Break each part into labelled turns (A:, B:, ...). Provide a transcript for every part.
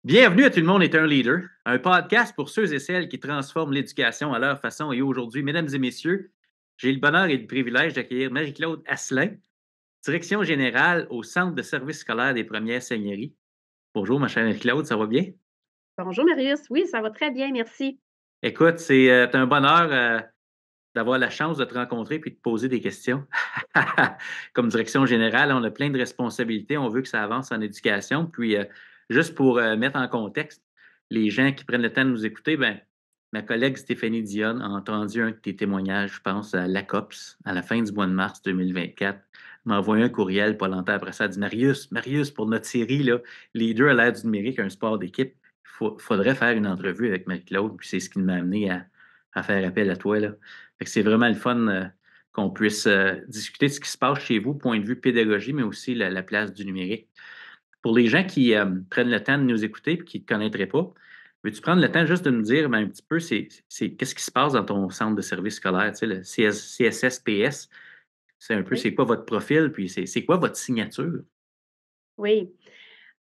A: Bienvenue à Tout le monde est un leader, un podcast pour ceux et celles qui transforment l'éducation à leur façon. Et aujourd'hui, mesdames et messieurs, j'ai le bonheur et le privilège d'accueillir Marie-Claude Asselin, direction générale au Centre de services scolaires des Premières Seigneuries. Bonjour, ma chère Marie-Claude, ça va bien?
B: Bonjour Marius, oui, ça va très bien, merci.
A: Écoute, c'est un bonheur d'avoir la chance de te rencontrer et de te poser des questions. Comme direction générale, on a plein de responsabilités. On veut que ça avance en éducation. Puis, juste pour mettre en contexte, les gens qui prennent le temps de nous écouter, ben, ma collègue Stéphanie Dionne a entendu un de tes témoignages, je pense, à l'ACOPS, à la fin du mois de mars 2024. Elle m'a envoyé un courriel pas longtemps après ça. Elle dit Marius, pour notre série, là, Leader à l'ère du numérique, un sport d'équipe, il faudrait faire une entrevue avec Marie-Claude. Puis c'est ce qui m'a amené à faire appel à toi. Là. Fait que c'est vraiment le fun qu'on puisse discuter de ce qui se passe chez vous, point de vue pédagogie, mais aussi la place du numérique. Pour les gens qui prennent le temps de nous écouter et qui ne te connaîtraient pas, veux-tu prendre le temps juste de nous dire un petit peu qu'est-ce qui se passe dans ton centre de service scolaire, tu sais, le CSSPS? C'est un peu
B: Oui,
A: c'est quoi votre profil, puis c'est quoi votre signature?
B: oui.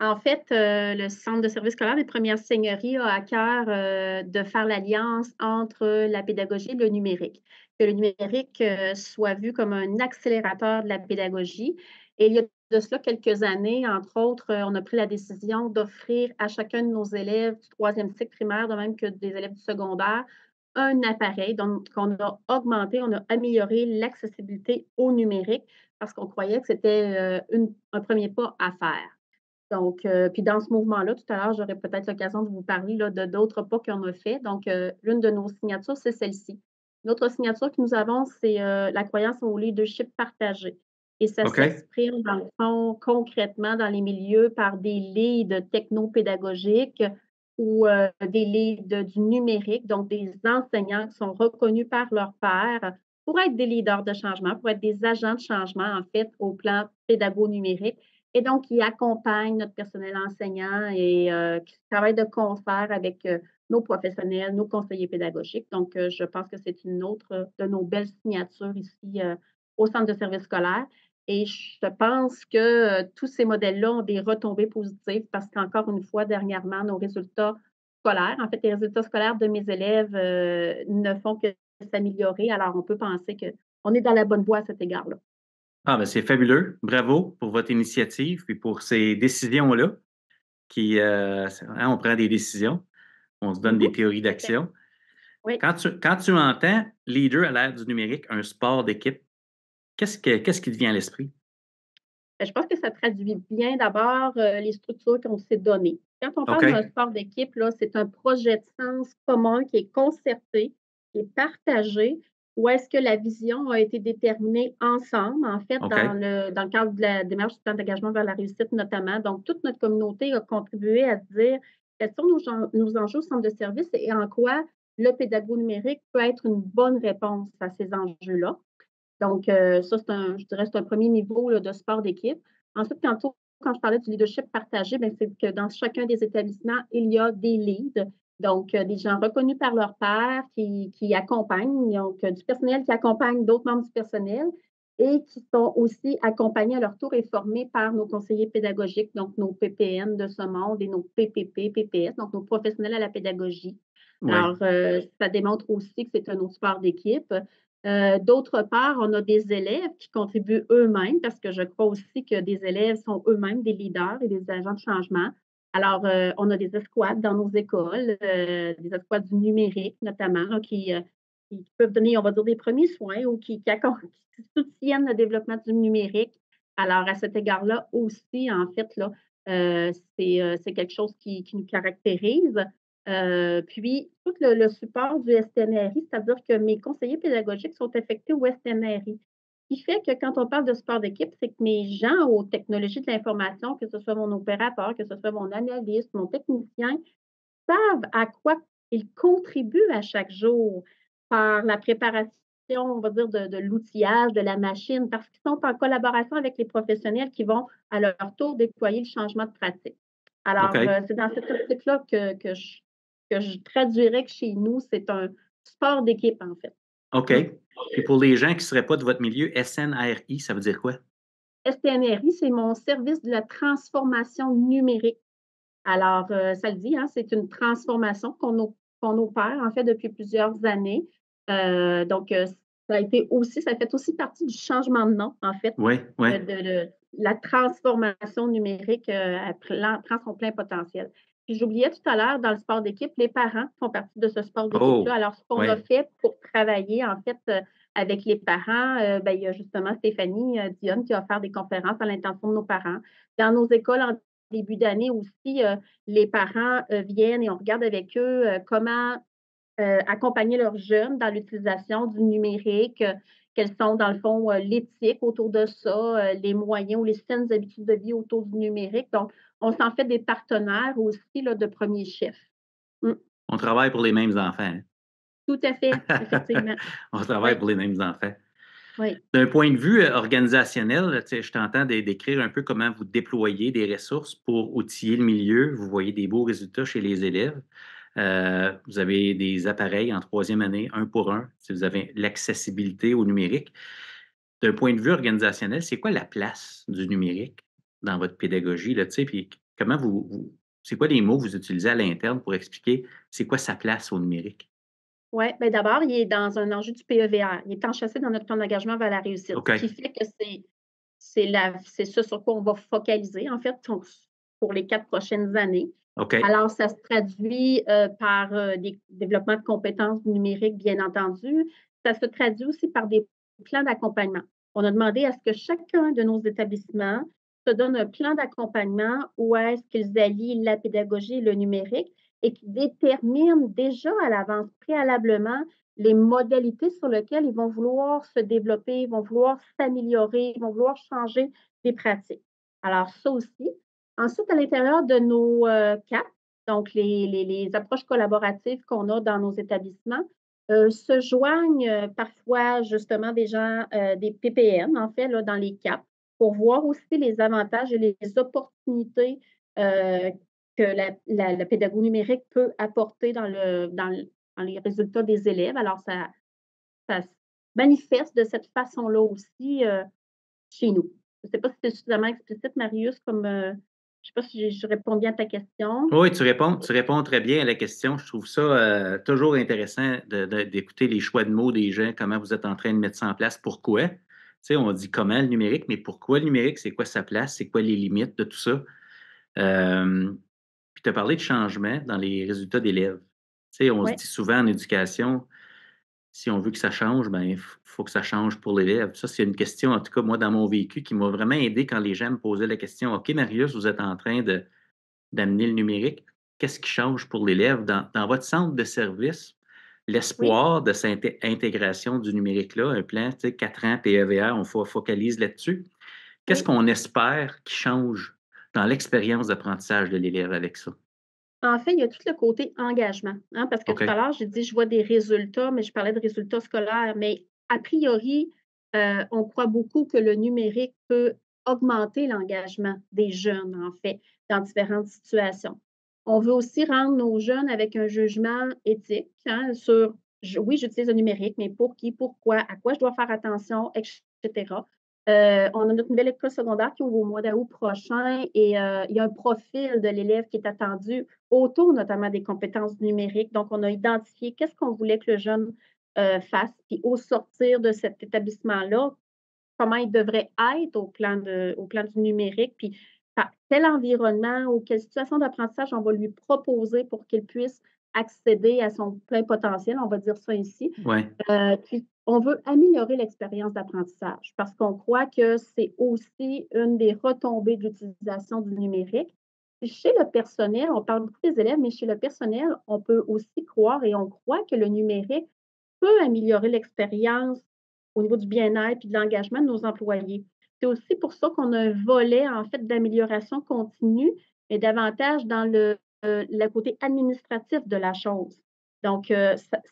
B: En fait, le Centre de services scolaires des Premières Seigneuries a à cœur, de faire l'alliance entre la pédagogie et le numérique. Que le numérique, soit vu comme un accélérateur de la pédagogie et il y a de cela quelques années, entre autres, on a pris la décision d'offrir à chacun de nos élèves du troisième cycle primaire, de même que des élèves du secondaire, un appareil donc qu'on a augmenté, on a amélioré l'accessibilité au numérique parce qu'on croyait que c'était, un premier pas à faire. Donc, puis dans ce mouvement-là, tout à l'heure, j'aurai peut-être l'occasion de vous parler là, de d'autres pas qu'on a fait. Donc, l'une de nos signatures, c'est celle-ci. L'autre signature que nous avons, c'est, la croyance au leadership partagé et ça
A: OK?
B: s'exprime dans le fond concrètement dans les milieux par des leads technopédagogiques ou, des leads du numérique, donc des enseignants qui sont reconnus par leurs pairs pour être des leaders de changement, pour être des agents de changement, en fait, au plan pédago-numérique et donc, qui accompagne notre personnel enseignant et qui travaille de concert avec, nos professionnels, nos conseillers pédagogiques. Donc, je pense que c'est une autre de nos belles signatures ici, au centre de service scolaire et je pense que, tous ces modèles-là ont des retombées positives parce qu'encore une fois, dernièrement, nos résultats scolaires, en fait, les résultats scolaires de mes élèves, ne font que s'améliorer. Alors, on peut penser qu'on est dans la bonne voie à cet égard-là.
A: Ah, ben c'est fabuleux. Bravo pour votre initiative et pour ces décisions-là qui, hein, on prend des décisions, on se donne
B: Mmh.
A: des théories
B: Tout à fait.
A: d'action.
B: Oui.
A: Quand tu entends leader à l'ère du numérique, un sport d'équipe, qu'est-ce qui te vient à l'esprit?
B: Je pense que ça traduit bien d'abord, les structures qu'on s'est données. Quand on parle d'un
A: OK,
B: sport d'équipe, là, c'est un projet de sens commun qui est concerté, qui est partagé, où est-ce que la vision a été déterminée ensemble, en fait,
A: OK,
B: dans le cadre de la démarche du plan d'engagement vers la réussite notamment. Donc toute notre communauté a contribué à se dire: «Quels sont nos enjeux au centre de service et en quoi le pédago numérique peut être une bonne réponse à ces enjeux-là?» Donc, ça, je dirais, c'est un premier niveau là, de sport d'équipe. Ensuite, quand je parlais du leadership partagé, ben, c'est que dans chacun des établissements, il y a des leads, donc des gens reconnus par leur pairs qui accompagnent, donc du personnel qui accompagne d'autres membres du personnel et qui sont aussi accompagnés à leur tour et formés par nos conseillers pédagogiques, donc nos PPN de ce monde et nos PPP, PPS, donc nos professionnels à la pédagogie.
A: oui,
B: Alors, ça démontre aussi que c'est un autre sport d'équipe. D'autre part, on a des élèves qui contribuent eux-mêmes parce que je crois aussi que des élèves sont eux-mêmes des leaders et des agents de changement. Alors, on a des escouades dans nos écoles, des escouades du numérique notamment, là, qui peuvent donner, on va dire, des premiers soins ou qui soutiennent le développement du numérique. Alors, à cet égard-là aussi, en fait, là, c'est quelque chose qui nous caractérise. Puis tout le support du STNRI, c'est-à-dire que mes conseillers pédagogiques sont affectés au STNRI. Ce qui fait que quand on parle de sport d'équipe, c'est que mes gens aux technologies de l'information, que ce soit mon opérateur, que ce soit mon analyste, mon technicien, savent à quoi ils contribuent à chaque jour par la préparation, on va dire, de l'outillage, de la machine, parce qu'ils sont en collaboration avec les professionnels qui vont, à leur tour, déployer le changement de pratique. Alors,
A: OK,
B: c'est dans cette optique-là que je traduirais que chez nous, c'est un sport d'équipe, en fait.
A: OK.
B: Mmh.
A: Et pour les gens qui ne seraient pas de votre milieu, SNRI, ça veut dire quoi?
B: STNRI, c'est mon service de la transformation numérique. Alors, ça le dit, hein, c'est une transformation qu'on opère, en fait, depuis plusieurs années. Donc, ça fait aussi partie du changement de nom, en fait,
A: Oui, oui.
B: de la transformation numérique, prend son plein potentiel. Puis j'oubliais tout à l'heure, dans le sport d'équipe, les parents font partie de ce sport d'équipe-là.
A: Oh,
B: Alors, ce qu'on a
A: oui,
B: fait pour travailler, en fait, avec les parents, il y a justement Stéphanie, Dionne qui a offert des conférences à l'intention de nos parents. Dans nos écoles en début d'année aussi, les parents, viennent et on regarde avec eux, comment, accompagner leurs jeunes dans l'utilisation du numérique, quelles sont dans le fond, l'éthique autour de ça, les moyens ou les saines habitudes de vie autour du numérique. Donc, on s'en fait des partenaires aussi là, de premier chef. Mmh.
A: on travaille pour les mêmes enfants,
B: Tout à fait,
A: hein.
B: effectivement.
A: On travaille
B: Oui,
A: pour les mêmes enfants.
B: oui,
A: D'un point de vue, organisationnel, là, tu sais, je t'entends décrire un peu comment vous déployez des ressources pour outiller le milieu. Vous voyez des beaux résultats chez les élèves. Vous avez des appareils en troisième année, un pour un, si vous avez l'accessibilité au numérique. D'un point de vue organisationnel, c'est quoi la place du numérique dans votre pédagogie, là, tu sais, puis comment c'est quoi les mots que vous utilisez à l'interne pour expliquer c'est quoi sa place au numérique?
B: ouais. Ben, d'abord, il est dans un enjeu du PEVR. Il est enchâssé dans notre plan d'engagement vers la réussite, ce
A: OK,
B: qui fait que c'est ce sur quoi on va focaliser, en fait, pour les 4 prochaines années.
A: OK,
B: Alors, ça se traduit, par, des développements de compétences numériques, bien entendu. Ça se traduit aussi par des plans d'accompagnement. On a demandé à ce que chacun de nos établissements se donne un plan d'accompagnement où est-ce qu'ils allient la pédagogie et le numérique et qui déterminent déjà à l'avance, préalablement, les modalités sur lesquelles ils vont vouloir se développer, ils vont vouloir s'améliorer, ils vont vouloir changer des pratiques. Alors ça aussi. Ensuite, à l'intérieur de nos, CAP, donc les approches collaboratives qu'on a dans nos établissements, se joignent, parfois justement des gens, des PPN en fait là, dans les CAP, pour voir aussi les avantages et les opportunités, heu, que la pédagogie numérique peut apporter dans les résultats des élèves. Alors ça se manifeste de cette façon-là aussi, chez nous. Je ne sais pas si c'est suffisamment explicite, Marius, comme, je ne sais pas si je réponds bien à ta question?
A: oui, tu réponds très bien à la question. Je trouve ça, toujours intéressant d'écouter les choix de mots des gens, comment vous êtes en train de mettre ça en place, pourquoi. Tu sais, on dit comment le numérique, mais pourquoi le numérique? C'est quoi sa place? C'est quoi les limites de tout ça? Puis tu as parlé de changement dans les résultats d'élèves. Tu sais, on se
B: Oui,
A: dit souvent en éducation, si on veut que ça change, ben, il faut que ça change pour l'élève. Ça, c'est une question, en tout cas, moi, dans mon vécu, qui m'a vraiment aidé quand les gens me posaient la question: «OK, Marius, vous êtes en train d'amener le numérique. Qu'est-ce qui change pour l'élève dans votre centre de service?
B: oui,
A: L'espoir de cette intégration du numérique-là, un plan, tu sais, 4 ans, PEVR, on focalise là-dessus. Qu'est-ce
B: oui.
A: qu'on espère qui change dans l'expérience d'apprentissage de l'élève avec ça?
B: En fait, il y a tout le côté engagement, hein, parce que tout à
A: OK.
B: l'heure, j'ai dit: «Je vois des résultats», mais je parlais de résultats scolaires. Mais a priori, on croit beaucoup que le numérique peut augmenter l'engagement des jeunes, en fait, dans différentes situations. On veut aussi rendre nos jeunes avec un jugement éthique, hein, sur oui, j'utilise le numérique, mais pour qui, pourquoi, à quoi je dois faire attention, et cetera. On a notre nouvelle école secondaire qui ouvre au mois d'août prochain et il y a un profil de l'élève qui est attendu autour notamment des compétences numériques. Donc, on a identifié qu'est-ce qu'on voulait que le jeune, fasse, puis au sortir de cet établissement-là, comment il devrait être au plan du numérique, puis par quel environnement ou quelle situation d'apprentissage on va lui proposer pour qu'il puisse accéder à son plein potentiel, on va dire ça ici.
A: Ouais.
B: Puis on veut améliorer l'expérience d'apprentissage parce qu'on croit que c'est aussi une des retombées de l'utilisation du numérique. Puis chez le personnel, on parle beaucoup des élèves, mais chez le personnel, on peut aussi croire et on croit que le numérique peut améliorer l'expérience au niveau du bien-être et de l'engagement de nos employés. C'est aussi pour ça qu'on a un volet, en fait, d'amélioration continue, mais davantage dans le côté administratif de la chose. Donc,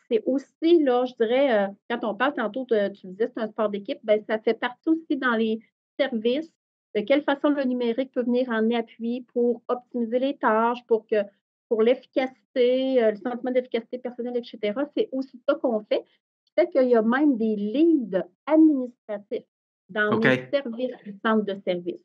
B: c'est aussi, là, je dirais, quand on parle tantôt de tu disais, c'est un sport d'équipe, ben ça fait partie aussi dans les services, de quelle façon le numérique peut venir en appui pour optimiser les tâches, pour l'efficacité, le sentiment d'efficacité personnelle, et cetera. C'est aussi ça qu'on fait. Ce qui fait qu'il y a même des leads administratifs dans nos
A: OK.
B: services du centre de service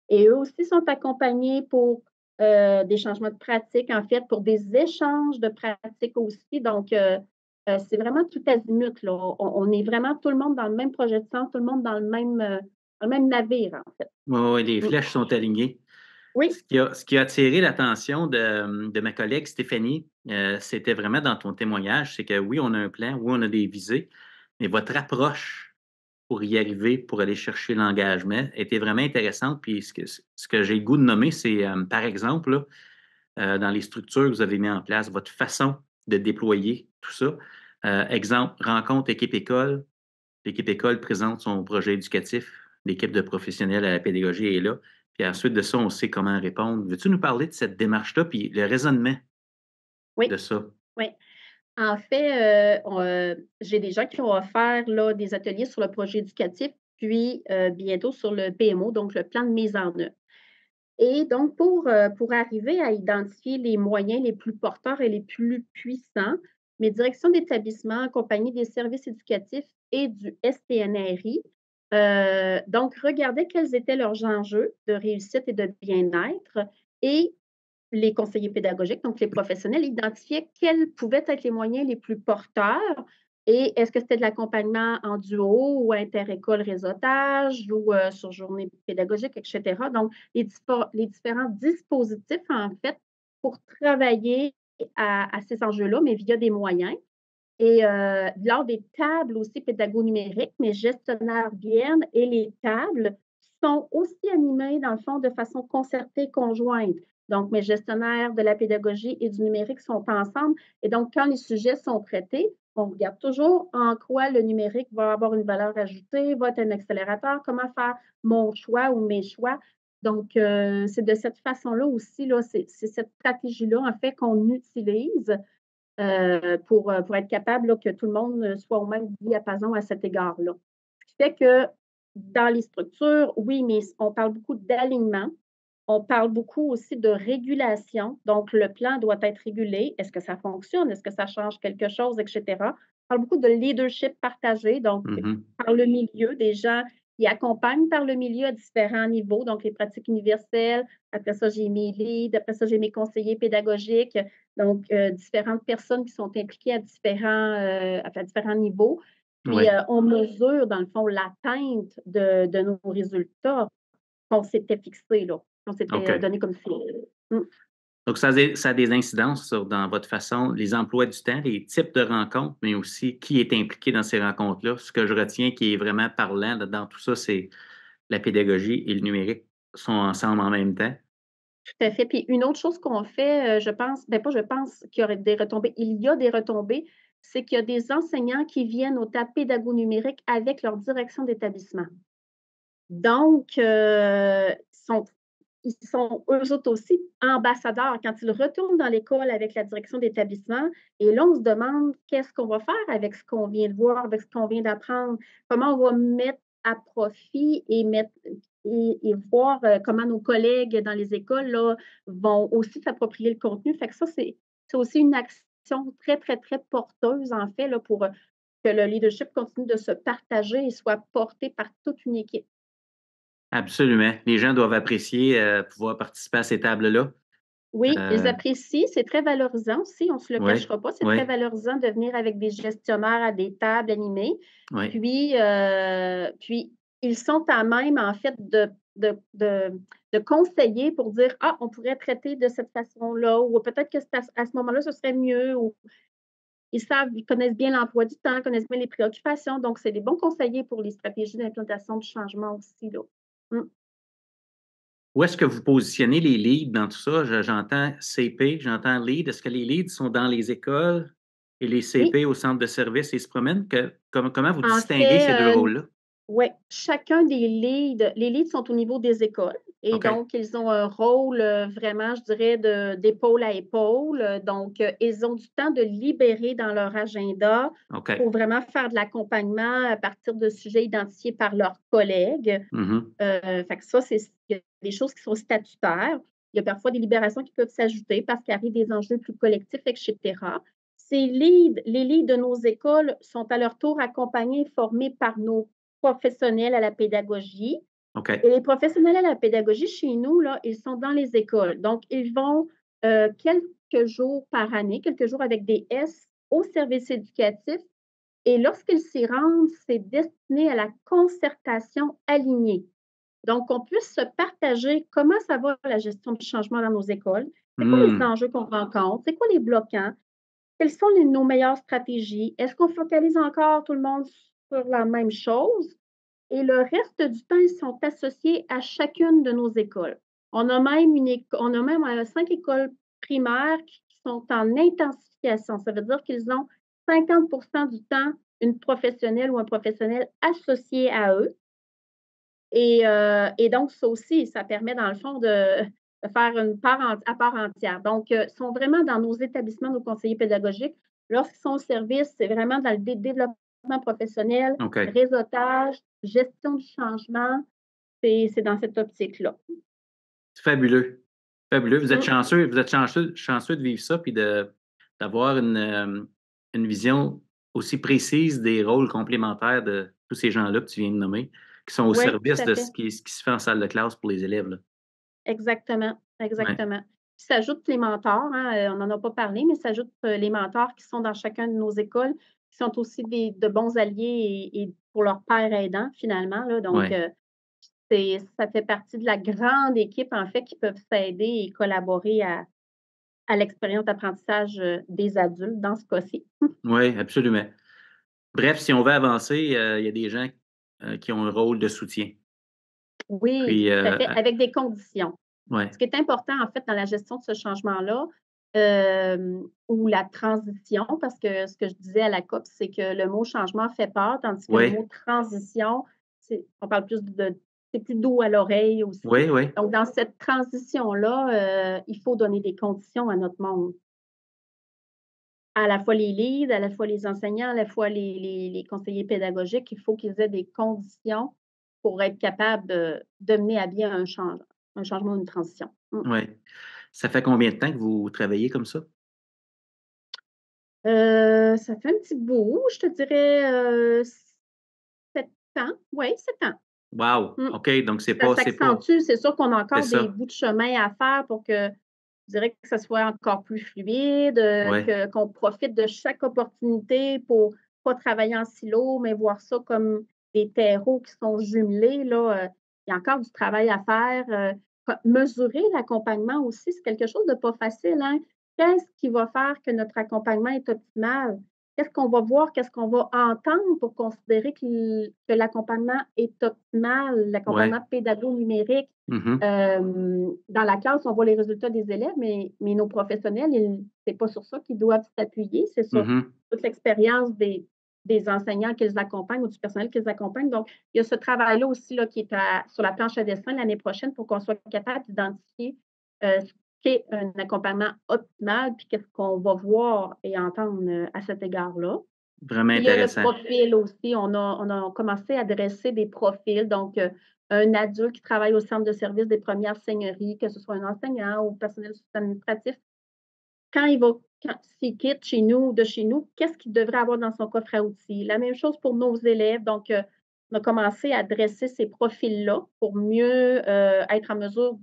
B: et eux aussi sont accompagnés pour des changements de pratiques, en fait, pour des échanges de pratiques aussi. Donc, c'est vraiment tout azimut, là. On est vraiment tout le monde dans le même projet de centre, tout le monde dans le même navire, en fait.
A: Oui, oui, les
B: Mmh.
A: flèches sont alignées.
B: Oui,
A: Ce qui a attiré l'attention de ma collègue Stéphanie, c'était vraiment dans ton témoignage, c'est que oui, on a un plan, oui, on a des visées, mais votre approche pour y arriver, pour aller chercher l'engagement, était vraiment intéressante. Puis ce que j'ai le goût de nommer, c'est, par exemple, là, dans les structures que vous avez mis en place, votre façon de déployer tout ça. Exemple, rencontre équipe école. L'équipe école présente son projet éducatif. L'équipe de professionnels à la pédagogie est là. Puis ensuite de ça, on sait comment répondre. Veux-tu nous parler de cette démarche-là, puis le raisonnement de
B: oui,
A: ça?
B: oui. En fait, j'ai des gens qui ont offert là, des ateliers sur le projet éducatif, puis bientôt sur le PMO, donc le plan de mise en œuvre. Et donc, pour arriver à identifier les moyens les plus porteurs et les plus puissants, mes directions d'établissement, compagnie des services éducatifs et du SPNRI, donc, regardaient quels étaient leurs enjeux de réussite et de bien-être et les conseillers pédagogiques, donc les professionnels, identifiaient quels pouvaient être les moyens les plus porteurs et est-ce que c'était de l'accompagnement en duo ou inter-école réseautage ou sur journée pédagogique, et cetera. Donc, les différents dispositifs, en fait, pour travailler à ces enjeux-là, mais via des moyens. Et lors des tables aussi pédago-numériques, mes gestionnaires viennent et les tables sont aussi animées, dans le fond, de façon concertée, conjointe. Donc, mes gestionnaires de la pédagogie et du numérique sont ensemble. Et donc, quand les sujets sont traités, on regarde toujours en quoi le numérique va avoir une valeur ajoutée, va être un accélérateur, comment faire mon choix ou mes choix. Donc, c'est de cette façon-là aussi, là, c'est cette stratégie-là, en fait, qu'on utilise pour être capable là, que tout le monde soit au même diapason à cet égard-là. Ce qui fait que dans les structures, oui, mais on parle beaucoup d'alignement. On parle beaucoup aussi de régulation. Donc, le plan doit être régulé. Est-ce que ça fonctionne? Est-ce que ça change quelque chose, et cetera? On parle beaucoup de leadership partagé, donc
A: Mhm.
B: par le milieu, des gens qui accompagnent par le milieu à différents niveaux, donc les pratiques universelles. Après ça, j'ai mes leads. Après ça, j'ai mes conseillers pédagogiques. Donc, différentes personnes qui sont impliquées à différents niveaux. Puis,
A: Oui.
B: on mesure, dans le fond, l'atteinte de nos résultats qu'on s'était fixés, là, qu'on s'était
A: OK.
B: donné comme cible. Mmh.
A: Donc, ça a des incidences dans votre façon, les emplois du temps, les types de rencontres, mais aussi qui est impliqué dans ces rencontres-là. Ce que je retiens qui est vraiment parlant dans tout ça, c'est la pédagogie et le numérique sont ensemble en même temps.
B: Tout à fait. Puis une autre chose qu'on fait, je pense, ben pas je pense qu'il y aurait des retombées, il y a des retombées, c'est qu'il y a des enseignants qui viennent au TAP pédago-numérique avec leur direction d'établissement. Donc, ils sont eux autres aussi ambassadeurs quand ils retournent dans l'école avec la direction d'établissement et là, on se demande qu'est-ce qu'on va faire avec ce qu'on vient de voir, avec ce qu'on vient d'apprendre? Comment on va mettre à profit et voir, comment nos collègues dans les écoles, là, vont aussi s'approprier le contenu. Fait que ça, c'est aussi une action très, très, très porteuse, en fait, là, pour, que le leadership continue de se partager et soit porté par toute une équipe.
A: Absolument. Les gens doivent apprécier pouvoir participer à ces tables-là.
B: Oui, ils
A: Euh,
B: apprécient, c'est très valorisant aussi, on ne se le
A: oui,
B: cachera pas, c'est très
A: oui,
B: valorisant de venir avec des gestionnaires à des tables animées.
A: oui.
B: Puis ils sont à même, en fait, de conseiller pour dire: «Ah, on pourrait traiter de cette façon-là» ou peut-être que c'est à ce moment-là, ce serait mieux ou ils connaissent bien l'emploi du temps, connaissent bien les préoccupations, donc c'est des bons conseillers pour les stratégies d'implantation du changement aussi, là. Mmh.
A: Où est-ce que vous positionnez les leads dans tout ça? J'entends CP, j'entends lead. Est-ce que les leads sont dans les écoles et les
B: Oui,
A: CP au centre de service et se promènent? Comment vous
B: en
A: distinguez ces deux
B: fait,
A: rôles-là?
B: oui, chacun des leads les leads sont au niveau des écoles et
A: OK.
B: donc ils ont un rôle, vraiment, je dirais, d'épaule à épaule. Donc, ils ont du temps de libérer dans leur agenda
A: OK.
B: pour vraiment faire de l'accompagnement à partir de sujets identifiés par leurs collègues.
A: Mhm.
B: Fait que ça, il y a des choses qui sont statutaires. Il y a parfois des libérations qui peuvent s'ajouter parce qu'il arrive des enjeux plus collectifs, et cetera. Les leads de nos écoles sont à leur tour accompagnés et formés par nos professionnels à la pédagogie.
A: OK.
B: Et les professionnels à la pédagogie chez nous, là, ils sont dans les écoles. Donc, ils vont quelques jours par année, quelques jours avec des S au service éducatif. Et lorsqu'ils s'y rendent, c'est destiné à la concertation alignée. Donc, on puisse se partager comment ça va la gestion du changement dans nos écoles. C'est quoi les
A: Mmh.
B: enjeux qu'on rencontre? C'est quoi les bloquants? Quelles sont nos meilleures stratégies? Est-ce qu'on focalise encore tout le monde sur la même chose? Et le reste du temps, ils sont associés à chacune de nos écoles. On a même 5 écoles primaires qui sont en intensification. Ça veut dire qu'ils ont 50 du temps une professionnelle ou un professionnel associé à eux. Et donc, ça aussi, ça permet dans le fond de faire une part à part entière. Donc, ils sont vraiment dans nos établissements, nos conseillers pédagogiques. Lorsqu'ils sont au service, c'est vraiment dans le développement professionnel,
A: OK.
B: réseautage, gestion du changement. C'est dans cette optique-là.
A: C'est fabuleux. Fabuleux.
B: Mmh.
A: Vous êtes chanceux de vivre ça puis d'avoir une vision aussi précise des rôles complémentaires de tous ces gens-là que tu viens de nommer, qui sont au
B: Oui, tout
A: service
B: à
A: de
B: fait.
A: ce qui se fait en salle de classe pour les élèves, là.
B: Exactement,
A: Ouais.
B: exactement. Puis s'ajoutent les mentors, hein, on n'en a pas parlé, mais s'ajoutent, les mentors qui sont dans chacun de nos écoles, qui sont aussi de bons alliés et pour leurs pairs aidants finalement là, donc
A: Ouais.
B: ça fait partie de la grande équipe en fait qui peuvent s'aider et collaborer à l'expérience d'apprentissage, des adultes dans ce cas-ci.
A: Ouais, absolument. Bref, si on veut avancer, il y a des gens, qui ont un rôle de soutien.
B: Oui,
A: Puis,
B: tout à fait, avec des conditions.
A: ouais.
B: Ce qui est important, en fait, dans la gestion de ce changement-là, ou la transition, parce que ce que je disais à la COP, c'est que le mot changement fait peur, tandis que le
A: Ouais.
B: mot transition, on parle plus c'est plus doux à l'oreille aussi.
A: Oui, oui.
B: Donc, dans cette transition-là, il faut donner des conditions à notre monde. À la fois les leads, à la fois les enseignants, à la fois les conseillers pédagogiques, il faut qu'ils aient des conditions pour être capables de mener à bien un changement ou une transition. Mmh.
A: Ouais. Ça fait combien de temps que vous travaillez comme ça?
B: Ça fait un petit bout, je te dirais, 7 ans. Oui, 7 ans.
A: Wow!
B: Mmh.
A: OK, donc
B: Ça
A: c'est pas
B: s'accentue, c'est sûr qu'on a
A: c'est
B: encore des
A: ça.
B: bouts de chemin à faire pour que je dirais que ça soit encore plus fluide,
A: Ouais,
B: qu'on profite de chaque opportunité pour pas travailler en silo, mais voir ça comme des terreaux qui sont jumelés là, il y a encore du travail à faire, mesurer l'accompagnement aussi, c'est quelque chose de pas facile, hein. Qu'est-ce qui va faire que notre accompagnement est optimal? Qu'est-ce qu'on va voir? Qu'est-ce qu'on va entendre pour considérer que l'accompagnement est optimal,
A: ouais.
B: l'accompagnement pédago-numérique?
A: Mmh.
B: Dans la classe, on voit les résultats des élèves, mais nos professionnels, c'est pas sur ça qu'ils doivent s'appuyer, c'est sur
A: Mmh.
B: toute l'expérience des enseignants qu'ils accompagnent ou du personnel qu'ils accompagnent. Donc, il y a ce travail-là aussi là, qui est sur la planche à dessin l'année prochaine pour qu'on soit capable d'identifier ce qu'est un accompagnement optimal, puis qu'est-ce qu'on va voir et entendre à cet égard-là.
A: Vraiment
B: Puis il y a le
A: intéressant.
B: profil aussi. On a commencé à dresser des profils, donc un adulte qui travaille au centre de service des premières seigneuries, que ce soit un enseignant ou personnel administratif, quand il va s'il quitte chez nous, qu'est-ce qu'il devrait avoir dans son coffre à outils? La même chose pour nos élèves. Donc, on a commencé à dresser ces profils-là pour mieux, être en mesure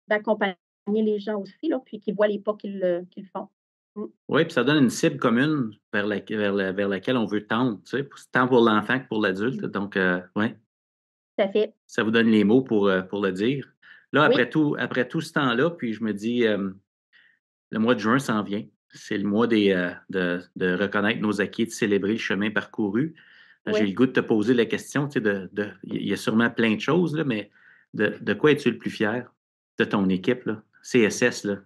B: d'accompagner les gens aussi là, puis qu'ils voient les pas qu'ils font. Mmh,
A: Oui, puis ça donne une cible commune vers laquelle on veut tendre, tu sais, tant pour l'enfant que pour l'adulte,
B: mmh,
A: donc ouais,
B: tout à fait.
A: ça vous donne les mots pour le dire. Là,
B: Oui,
A: après tout ce temps-là, puis je me dis, le mois de juin s'en vient. C'est le mois de reconnaître nos acquis, de célébrer le chemin parcouru. J'ai
B: oui.
A: le goût de te poser la question, tu sais, il y a sûrement plein de choses, là, mais de quoi es-tu le plus fier de ton équipe, là? CSS, là.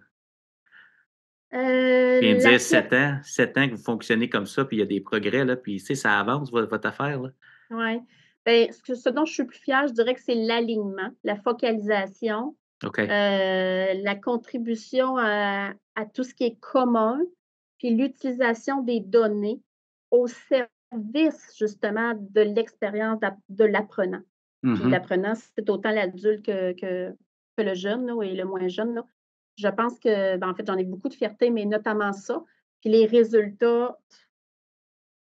A: Je viens de
B: La
A: dire
B: fierté,
A: 7 ans que vous fonctionnez comme ça, puis il y a des progrès, là, puis tu sais, ça avance votre affaire, là.
B: ouais. Beh, ce dont je suis plus fière, je dirais que c'est l'alignement, la focalisation,
A: OK.
B: la contribution à tout ce qui est commun, puis l'utilisation des données au service justement de l'expérience de l'apprenant. Puis
A: Mmh.
B: l'apprenant, c'est autant l'adulte que le jeune là et le moins jeune là. Je pense que, ben, en fait, j'en ai beaucoup de fierté, mais notamment ça. Puis les résultats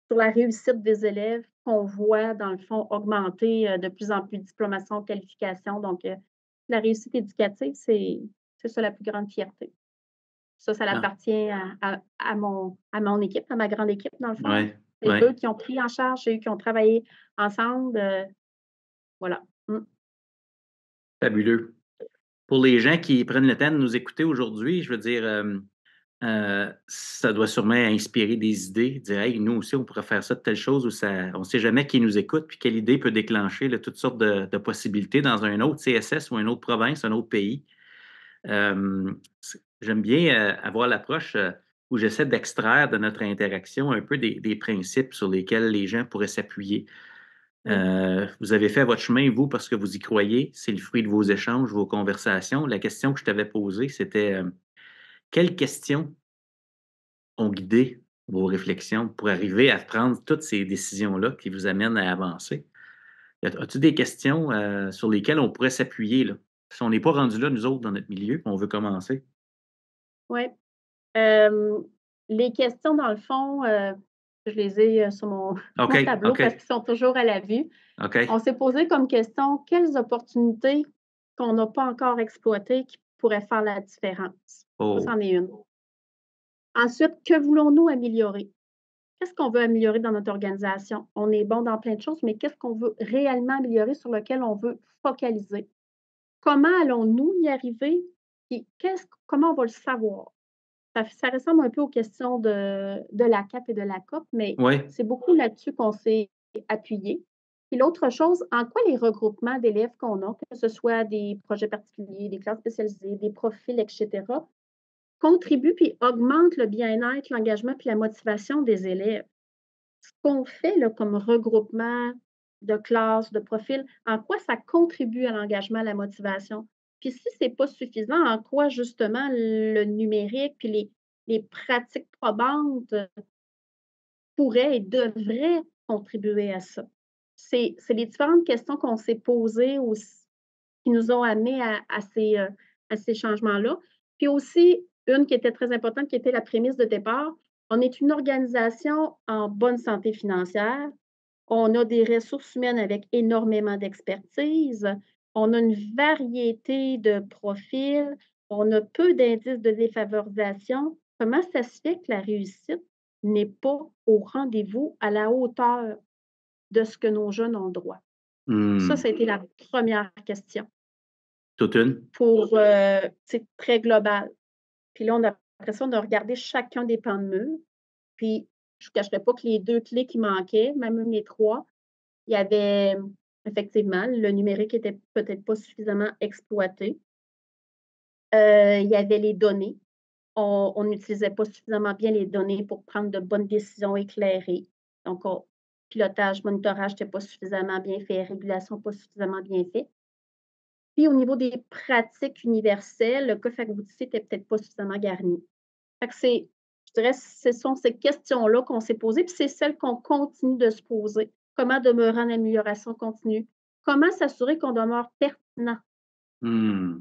B: sur la réussite des élèves, qu'on voit, dans le fond, augmenter de plus en plus diplomation, qualification. Donc, la réussite éducative, c'est ça la plus grande fierté. Ça
A: Ah,
B: appartient à mon équipe, à ma grande équipe, dans le fond, là.
A: ouais,
B: C'est eux
A: ouais,
B: qui ont pris en charge, c'est eux qui ont travaillé ensemble, voilà. Mmh.
A: fabuleux. Pour les gens qui prennent le temps de nous écouter aujourd'hui, je veux dire, ça doit sûrement inspirer des idées, dire: «Hey, nous aussi, on pourrait faire ça de telle chose» ou ça on ne sait jamais qui nous écoute, puis quelle idée peut déclencher, là, toutes sortes de possibilités dans un autre CSS ou une autre province, un autre pays. J'aime bien, avoir l'approche, où j'essaie d'extraire de notre interaction un peu des principes sur lesquels les gens pourraient s'appuyer.
B: Oui,
A: Vous avez fait votre chemin, vous, parce que vous y croyez. C'est le fruit de vos échanges, vos conversations. La question que je t'avais posée, c'était, quelles questions ont guidé vos réflexions pour arriver à prendre toutes ces décisions-là qui vous amènent à avancer? As-tu des questions, sur lesquelles on pourrait s'appuyer, là? Si on n'est pas rendu là, nous autres, dans notre milieu, puis on veut commencer.
B: ouais. Hem, les questions, dans le fond, je les ai, sur mon mon
A: OK,
B: tableau parce
A: OK,
B: qu'ils sont toujours à la vue.
A: OK.
B: On s'est posé comme question: quelles opportunités qu'on n'a pas encore exploitées qui pourraient faire la différence? Ça,
A: Oh.
B: c'en est une. Ensuite, que voulons-nous améliorer? Qu'est-ce qu'on veut améliorer dans notre organisation? On est bon dans plein de choses, mais qu'est-ce qu'on veut réellement améliorer, sur lequel on veut focaliser? Comment allons-nous y arriver? Et comment on va le savoir? Ça ressemble un peu aux questions de la CAP et de la COP, mais
A: Ouais.
B: c'est beaucoup là-dessus qu'on s'est appuyé. Puis l'autre chose, en quoi les regroupements d'élèves qu'on a, que ce soit des projets particuliers, des classes spécialisées, des profils, et cetera, contribuent puis augmentent le bien-être, l'engagement puis la motivation des élèves. Ce qu'on fait là, comme regroupement de classes, de profils, en quoi ça contribue à l'engagement, à la motivation? Puis si c'est pas suffisant, en quoi justement le numérique puis les pratiques probantes pourraient et devraient contribuer à ça? C'est les différentes questions qu'on s'est posées aussi qui nous ont amenés à ces changements-là. Puis aussi, une qui était très importante, qui était la prémisse de départ, on est une organisation en bonne santé financière. On a des ressources humaines avec énormément d'expertise. On a une variété de profils. On a peu d'indices de défavorisation. Comment ça se fait que la réussite n'est pas au rendez-vous, à la hauteur de ce que nos jeunes ont le droit? Ça
A: Mmh.
B: a été la première question
A: Toute une?
B: pour, c'est très global. Puis là, après ça, on a regardé chacun des pans de mur. Puis je ne cacherai pas que les 2 clés qui manquaient, même les 3, il y avait effectivement, le numérique était peut-être pas suffisamment exploité. Il y avait les données. On n'utilisait pas suffisamment bien les données pour prendre de bonnes décisions éclairées. Donc pilotage, monitorage n'était pas suffisamment bien fait, régulation pas suffisamment bien fait. Puis au niveau des pratiques universelles, le coffre à outils était peut-être pas suffisamment garni. Fait que je dirais, ce sont ces questions-là qu'on s'est posées, puis c'est celles qu'on continue de se poser. Comment demeurer en amélioration continue? Comment s'assurer qu'on demeure pertinent
A: Mmh.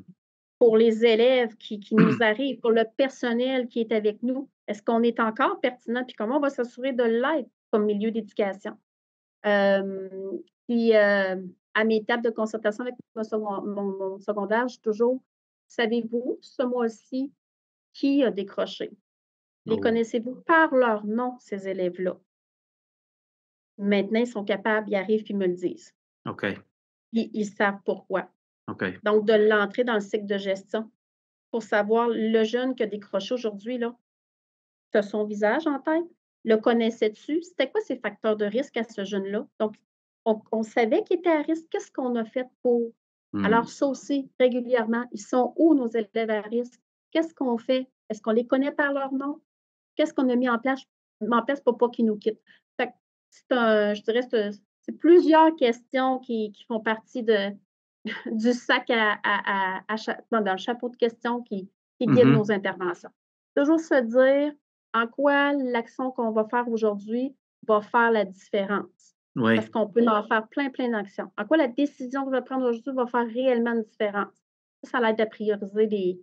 B: pour les élèves qui nous arrivent, pour le personnel qui est avec nous? Est-ce qu'on est encore pertinent? Puis comment on va s'assurer de l'être comme milieu d'éducation? Hem, puis, à mes tables de concertation avec mon secondaire, je dis toujours: «Savez-vous, ce mois-ci, qui a décroché? Les
A: Oh.
B: connaissez-vous par leur nom, ces élèves-là?» Maintenant, ils sont capables, ils arrivent puis ils me le disent.
A: OK,
B: Ils savent pourquoi.
A: OK.
B: Donc de l'entrer dans le cycle de gestion pour savoir le jeune qui a décroché aujourd'hui, là, tu as son visage en tête? Le connaissais-tu? C'était quoi ses facteurs de risque à ce jeune-là? Donc, on savait qu'il était à risque. Qu'est-ce qu'on a fait pour? Alors,
A: Mmh.
B: ça aussi, régulièrement, ils sont où nos élèves à risque? Qu'est-ce qu'on fait? Est-ce qu'on les connaît par leur nom? Qu'est-ce qu'on a mis en place pour pas qu'ils nous quittent? Fait que je dirais, c'est plusieurs questions qui font partie du sac dans le chapeau de questions qui guide
A: Mmh.
B: nos interventions. Toujours se dire en quoi l'action qu'on va faire aujourd'hui va faire la différence. Parce
A: Oui,
B: qu'on peut en faire plein, plein d'actions. En quoi la décision que je vais prendre aujourd'hui va faire réellement une différence. Ça l'aide à prioriser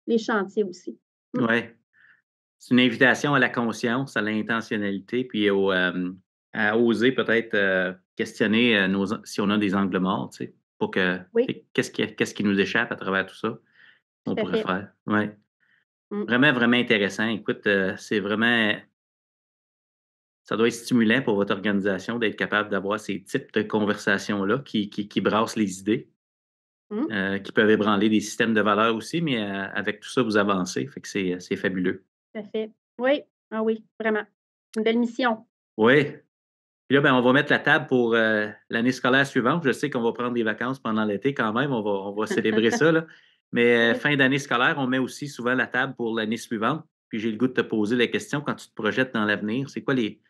B: les chantiers aussi. Mmh.
A: ouais. C'est une invitation à la conscience, à l'intentionnalité, puis à oser peut-être questionner si on a des angles morts, tu sais, pour que
B: Oui,
A: qu'est-ce qui nous échappe à travers tout ça, qu'on
B: tout à
A: pourrait
B: fait.
A: faire. Ouais.
B: Mmh.
A: Vraiment, vraiment intéressant. Écoute, c'est vraiment ça doit être stimulant pour votre organisation d'être capable d'avoir ces types de conversations-là qui brassent les idées,
B: Mmh.
A: qui peuvent ébranler des systèmes de valeurs aussi, mais avec tout ça, vous avancez. Fait que c'est fabuleux.
B: Tout à fait. Oui. Ah oui, vraiment. Une belle mission.
A: Oui. Puis là, ben, on va mettre la table pour l'année scolaire suivante. Je sais qu'on va prendre des vacances pendant l'été quand même. On va célébrer ça, là. Mais
B: Oui.
A: fin d'année scolaire, on met aussi souvent la table pour l'année suivante. Puis j'ai le goût de te poser la question quand tu te projettes dans l'avenir. C'est quoi les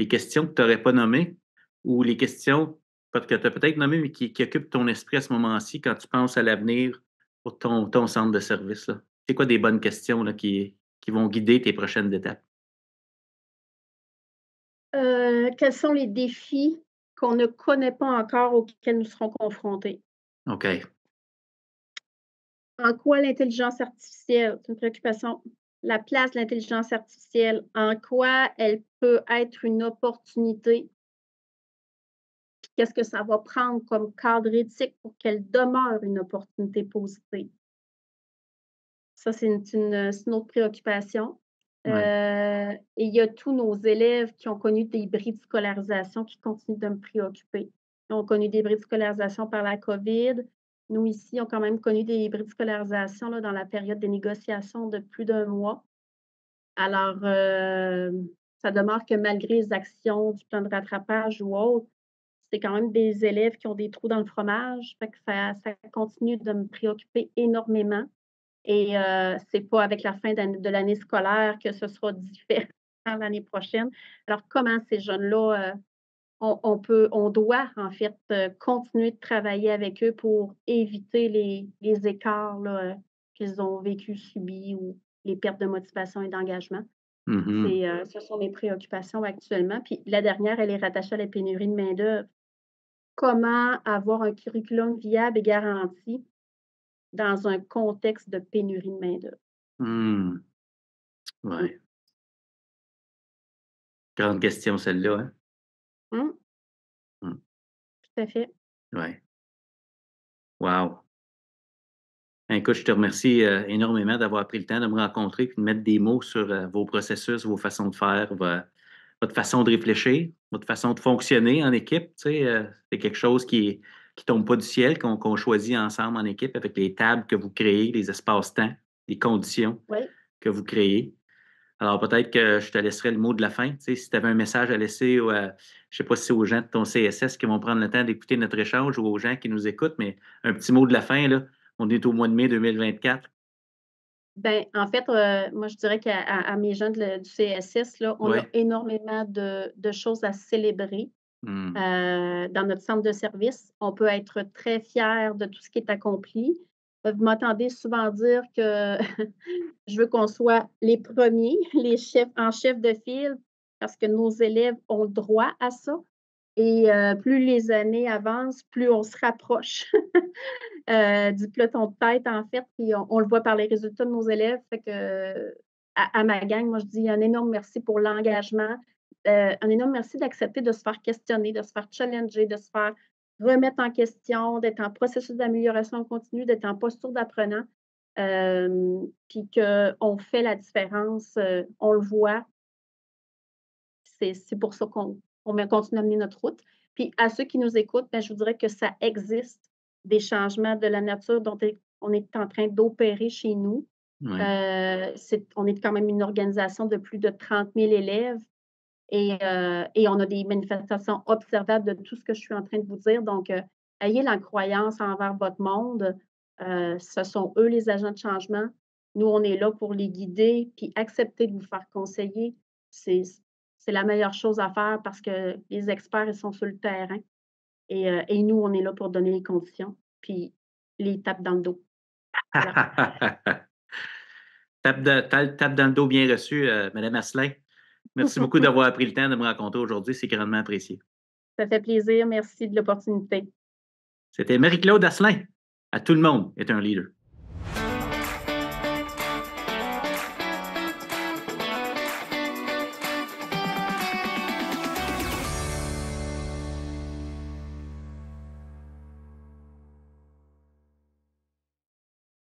A: questions que tu n'aurais pas nommées ou les questions que tu as peut-être nommées, mais qui occupent ton esprit à ce moment-ci quand tu penses à l'avenir pour ton centre de service, là? C'est quoi des bonnes questions là, qui vont guider tes prochaines étapes?
B: Quels sont les défis qu'on ne connaît pas encore auxquels nous serons confrontés?
A: OK.
B: En quoi l'intelligence artificielle, c'est une préoccupation, la place de l'intelligence artificielle, en quoi elle peut être une opportunité? Qu'est-ce que ça va prendre comme cadre éthique pour qu'elle demeure une opportunité positive? Ça, c'est une autre préoccupation.
A: Ouais.
B: Et il y a tous nos élèves qui ont connu des bris de scolarisation qui continuent de me préoccuper. Ils ont connu des bris de scolarisation par la COVID. Nous, ici, on quand même connu des bris de scolarisation là, dans la période des négociations de plus d'un mois. Alors, ça demeure que malgré les actions du plan de rattrapage ou autre, c'est quand même des élèves qui ont des trous dans le fromage. Fait que ça continue de me préoccuper énormément. Et c'est pas avec la fin de l'année scolaire que ce sera différent l'année prochaine. Alors comment ces jeunes-là, on doit en fait, continuer de travailler avec eux pour éviter les écarts là, qu'ils ont vécu, subis ou les pertes de motivation et d'engagement.
A: Mhm.
B: Ce sont mes préoccupations actuellement. Puis la dernière, elle est rattachée à la pénurie de main-d'œuvre. Comment avoir un curriculum viable et garanti dans un contexte de pénurie de main-d'œuvre?
A: Hmm.
B: Mmh.
A: Ouais. Grande question celle-là, hein?
B: Mmh.
A: Mmh.
B: Tout à fait.
A: Ouais. Wow! Écoute, je te remercie, énormément d'avoir pris le temps de me rencontrer et de mettre des mots sur, vos processus, vos façons de faire, votre façon de réfléchir, votre façon de fonctionner en équipe, tu sais, c'est quelque chose qui tombe pas du ciel, qu'on choisit ensemble en équipe avec les tables que vous créez, les espaces-temps, les conditions
B: Oui.
A: que vous créez. Alors peut-être que je te laisserai le mot de la fin, tu sais, si tu avais un message à laisser je sais pas si c'est aux gens de ton CSS qui vont prendre le temps d'écouter notre échange ou aux gens qui nous écoutent, mais un petit mot de la fin, là. On est au mois de mai 2024.
B: Ben, en fait, moi, je dirais qu'à mes gens du CSS, là, on a
A: Oui.
B: énormément de choses à célébrer,
A: Mmh.
B: dans notre centre de service. On peut être très fiers de tout ce qui est accompli. Vous m'entendez souvent dire que je veux qu'on soit les premiers, les chefs en chef de file, parce que nos élèves ont le droit à ça et plus les années avancent, plus on se rapproche du peloton de tête, en fait, puis on le voit par les résultats de nos élèves. Fait que, à ma gang, moi, je dis un énorme merci pour l'engagement, un énorme merci d'accepter de se faire questionner, de se faire challenger, de se faire remettre en question, d'être en processus d'amélioration continue, d'être en posture d'apprenant, puis qu'on fait la différence, on le voit. C'est pour ça qu'on continue à mener notre route. Puis à ceux qui nous écoutent, ben, je vous dirais que ça existe des changements de la nature dont on est en train d'opérer chez nous.
A: Ouais.
B: On est quand même une organisation de plus de 30 000 élèves et on a des manifestations observables de tout ce que je suis en train de vous dire. Donc, ayez la croyance envers votre monde. Ce sont eux les agents de changement. Nous, on est là pour les guider, puis accepter de vous faire conseiller. C'est c'est la meilleure chose à faire parce que les experts, ils sont sur le terrain et nous, on est là pour donner les conditions, puis les tapes dans le dos. Voilà.
A: Tape dans le dos bien reçu, Madame Asselin. Merci beaucoup d'avoir pris le temps de me rencontrer aujourd'hui, c'est grandement apprécié.
B: Ça fait plaisir. Merci de l'opportunité.
A: C'était Marie-Claude Asselin. À tout le monde est un leader.